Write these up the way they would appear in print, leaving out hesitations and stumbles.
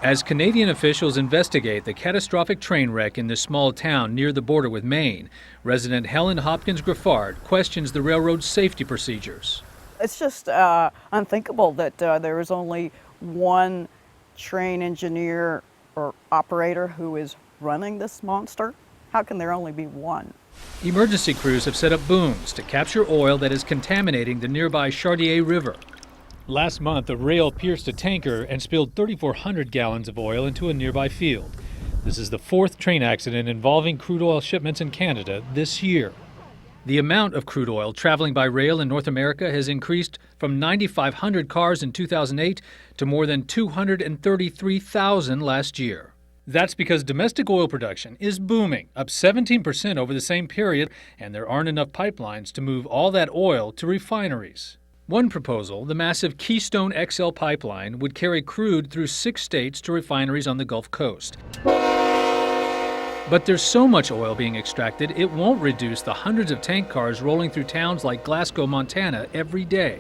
As Canadian officials investigate the catastrophic train wreck in this small town near the border with Maine, resident Helen Hopkins Griffard questions the railroad's safety procedures. It's just unthinkable that there is only one train engineer or operator who is running this monster. How can there only be one? Emergency crews have set up booms to capture oil that is contaminating the nearby Chartier River. Last month, a rail pierced a tanker and spilled 3,400 gallons of oil into a nearby field. This is the fourth train accident involving crude oil shipments in Canada this year. The amount of crude oil traveling by rail in North America has increased from 9,500 cars in 2008 to more than 233,000 last year. That's because domestic oil production is booming, up 17% over the same period, and there aren't enough pipelines to move all that oil to refineries. One proposal, the massive Keystone XL pipeline, would carry crude through 6 states to refineries on the Gulf Coast. But there's so much oil being extracted, it won't reduce the hundreds of tank cars rolling through towns like Glasgow, Montana every day.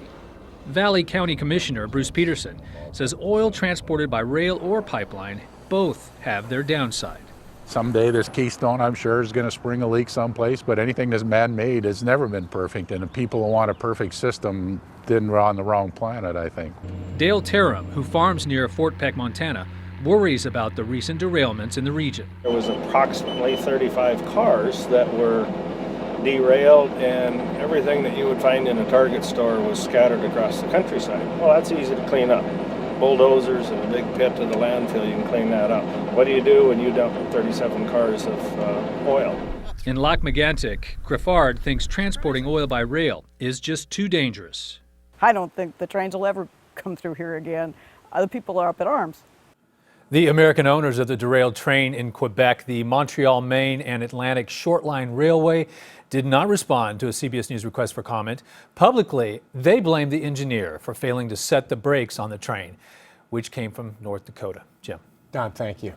Valley County Commissioner Bruce Peterson says oil transported by rail or pipeline both have their downside. Someday this Keystone, I'm sure, is going to spring a leak someplace, but anything that's man-made has never been perfect, and the people who want a perfect system then are on the wrong planet, I think. Dale Terham, who farms near Fort Peck, Montana, worries about the recent derailments in the region. There was approximately 35 cars that were derailed, and everything that you would find in a Target store was scattered across the countryside. Well, that's easy to clean up. Bulldozers and a big pit to the landfill, you can clean that up. What do you do when you dump 37 cars of oil? In Lac Megantic, Griffard thinks transporting oil by rail is just too dangerous. I don't think the trains will ever come through here again. The people are up in arms. The American owners of the derailed train in Quebec, the Montreal, Maine and Atlantic Shortline Railway, did not respond to a CBS News request for comment. Publicly, they blamed the engineer for failing to set the brakes on the train, which came from North Dakota. Jim. Don, thank you.